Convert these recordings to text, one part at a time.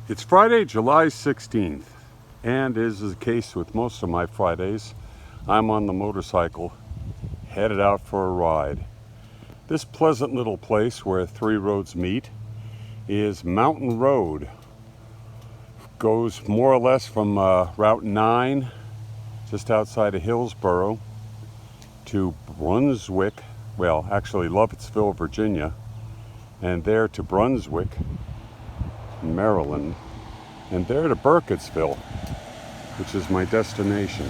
It's Friday, July 16th, and as is the case with most of my Fridays, I'm on the motorcycle, headed out for a ride. This pleasant little place where three roads meet is Mountain Road. Goes more or less from Route 9, just outside of Hillsboro, to Brunswick, well, actually Lovettsville, Virginia, and there to Brunswick, Maryland, and there to Burkittsville, which is my destination.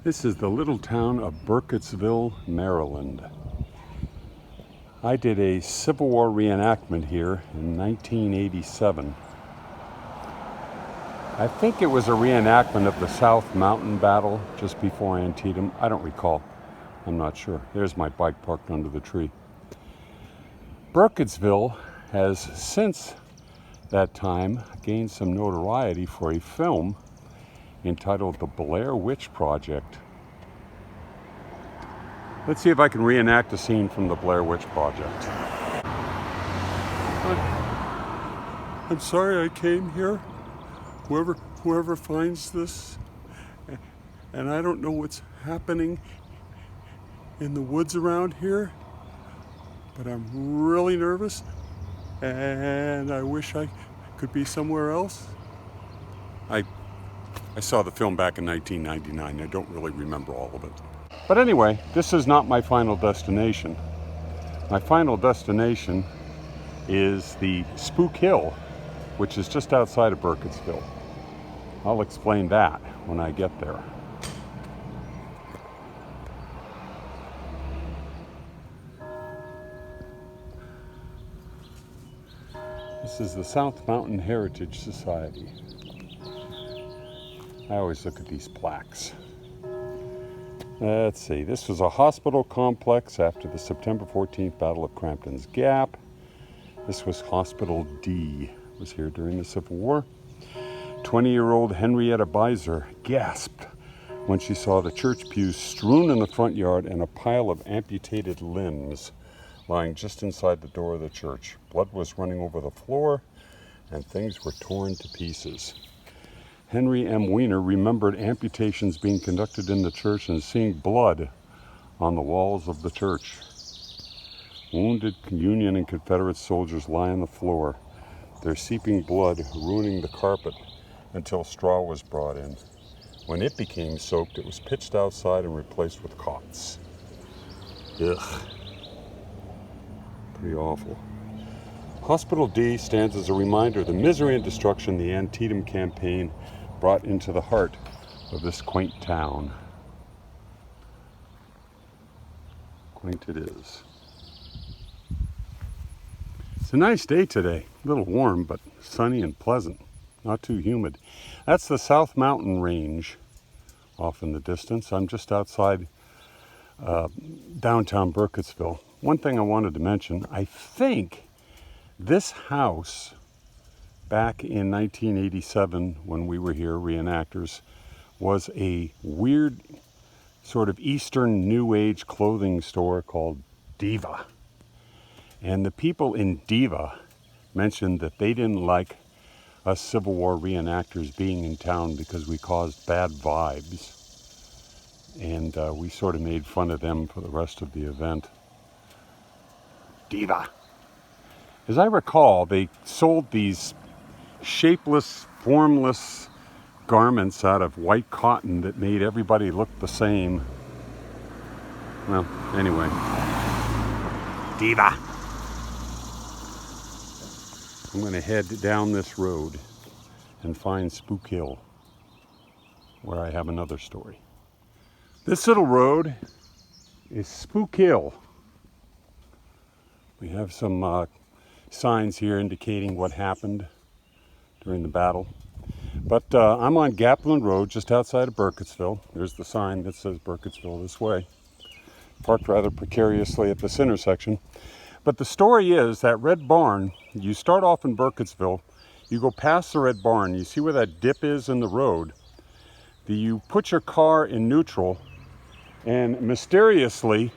This is the little town of Burkittsville, Maryland. I did a Civil War reenactment here in 1987. I think it was a reenactment of the South Mountain Battle just before Antietam. I don't recall. I'm not sure. There's my bike parked under the tree. Burkittsville has since that time gained some notoriety for a film entitled The Blair Witch Project. Let's see if I can reenact a scene from The Blair Witch Project. I'm sorry I came here. Whoever finds this, and I don't know what's happening in the woods around here, but I'm really nervous, and I wish I could be somewhere else. I saw the film back in 1999. I don't really remember all of it. But anyway, this is not my final destination. My final destination is the Spook Hill, which is just outside of Burkittsville. I'll explain that when I get there. This is the South Mountain Heritage Society. I always look at these plaques. Let's see, this was a hospital complex after the September 14th Battle of Crampton's Gap. This was Hospital D, was here during the Civil War. 20-year-old Henrietta Beiser gasped when she saw the church pews strewn in the front yard and a pile of amputated limbs lying just inside the door of the church. Blood was running over the floor and things were torn to pieces. Henry M. Weiner remembered amputations being conducted in the church and seeing blood on the walls of the church. Wounded Union and Confederate soldiers lie on the floor, their seeping blood ruining the carpet until straw was brought in. When it became soaked, it was pitched outside and replaced with cots. Ugh. Pretty awful. Hospital D stands as a reminder of the misery and destruction the Antietam campaign brought into the heart of this quaint town. Quaint it is. It's a nice day today. A little warm, but sunny and pleasant. Not too humid. That's the South Mountain Range off in the distance. I'm just outside downtown Burkittsville. One thing I wanted to mention, I think this house back in 1987 when we were here, reenactors, was a weird sort of Eastern New Age clothing store called Diva. And the people in Diva mentioned that they didn't like us Civil War reenactors being in town because we caused bad vibes. And we sort of made fun of them for the rest of the event. Diva. As I recall, they sold these shapeless, formless garments out of white cotton that made everybody look the same. Well, anyway. Diva. I'm going to head down this road and find Spook Hill, where I have another story. This little road is Spook Hill. We have some signs here indicating what happened during the battle. But I'm on Gapland Road, just outside of Burkittsville. There's the sign that says Burkittsville this way. Parked rather precariously at this intersection. But the story is that red barn, you start off in Burkittsville, you go past the red barn, you see where that dip is in the road, you put your car in neutral, and mysteriously,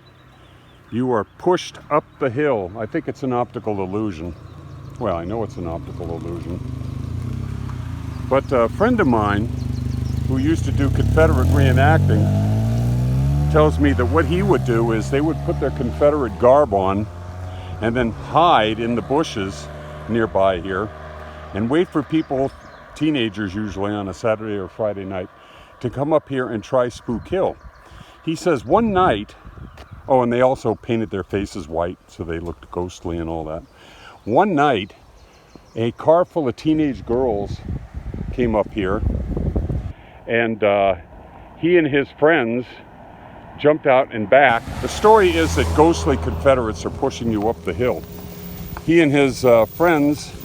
you are pushed up the hill. I think it's an optical illusion. Well, I know it's an optical illusion. But a friend of mine who used to do Confederate reenacting tells me that what he would do is they would put their Confederate garb on and then hide in the bushes nearby here and wait for people, teenagers usually on a Saturday or Friday night, to come up here and try Spook Hill. He says one night, oh, and they also painted their faces white so they looked ghostly and all that. One night, a car full of teenage girls came up here, and he and his friends jumped out and back. The story is that ghostly Confederates are pushing you up the hill. He and his friends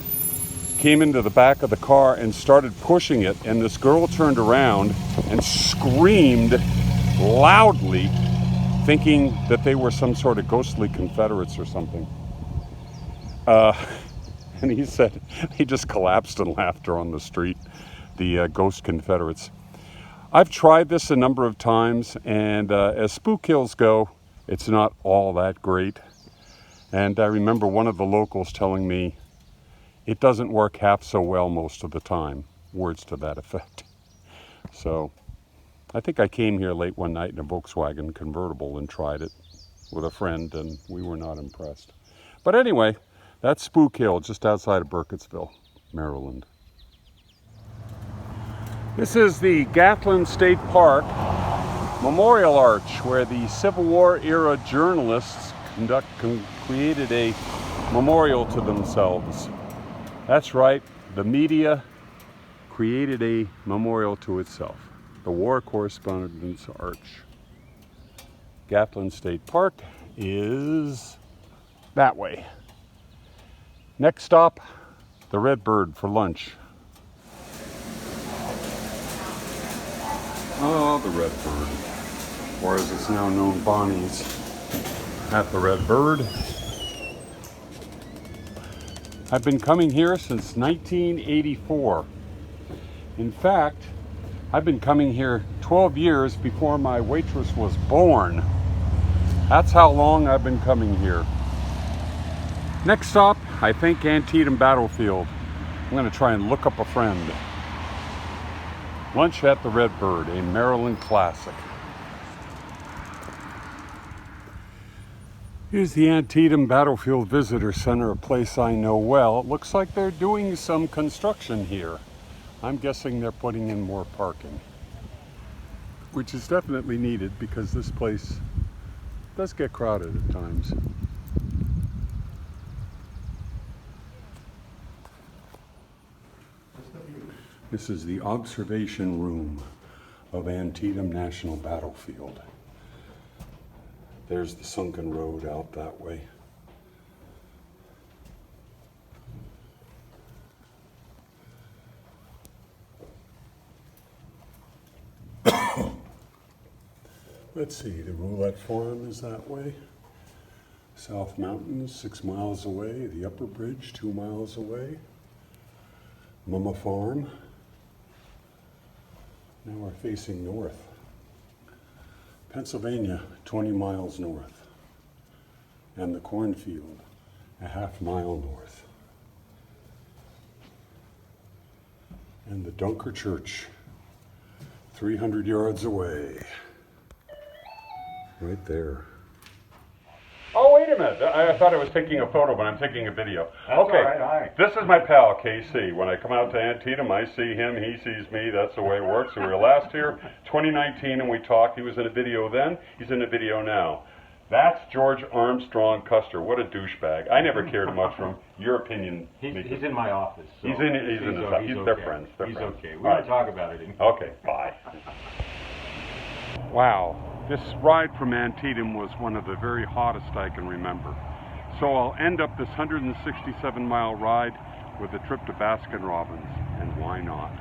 came into the back of the car and started pushing it, and this girl turned around and screamed loudly, thinking that they were some sort of ghostly Confederates or something. And he said he just collapsed in laughter on the street, the ghost Confederates. I've tried this a number of times, and as spook hills go, it's not all that great. And I remember one of the locals telling me, it doesn't work half so well most of the time, words to that effect. So I think I came here late one night in a Volkswagen convertible and tried it with a friend, and we were not impressed. But anyway, that's Spook Hill, just outside of Burkittsville, Maryland. This is the Gatlin State Park Memorial Arch, where the Civil War era journalists created a memorial to themselves. That's right, the media created a memorial to itself. The War Correspondence Arch. Gatlin State Park is that way. Next stop, the Red Bird for lunch. Oh, the Red Bird, or as it's now known, Bonnie's at the Red Bird. I've been coming here since 1984. In fact, I've been coming here 12 years before my waitress was born. That's how long I've been coming here. Next stop, I think Antietam Battlefield. I'm going to try and look up a friend. Lunch at the Red Bird, a Maryland classic. Here's the Antietam Battlefield Visitor Center, a place I know well. It looks like they're doing some construction here. I'm guessing they're putting in more parking, which is definitely needed because this place does get crowded at times. This is the observation room of Antietam National Battlefield. There's the sunken road out that way. Let's see, the Roulette Farm is that way. South Mountains, 6 miles away. The Upper Bridge, 2 miles away. Mama Farm. Now we're facing north. Pennsylvania, 20 miles north. And the cornfield, a half mile north. And the Dunker Church, 300 yards away. Right there. Oh, wait a minute. I thought I was taking a photo, but I'm taking a video. That's okay. All right. Hi. This is my pal, KC. When I come out to Antietam, I see him, he sees me. That's the way it works. We were last here, 2019, and we talked. He was in a video then. He's in a video now. That's George Armstrong Custer. What a douchebag. I never cared much for him. Your opinion. He's in my office. So he's in his office. They're okay. friends. He's okay. We're going to talk about it. Okay, bye. Wow. This ride from Antietam was one of the very hottest I can remember. So I'll end up this 167-mile ride with a trip to Baskin-Robbins, and why not?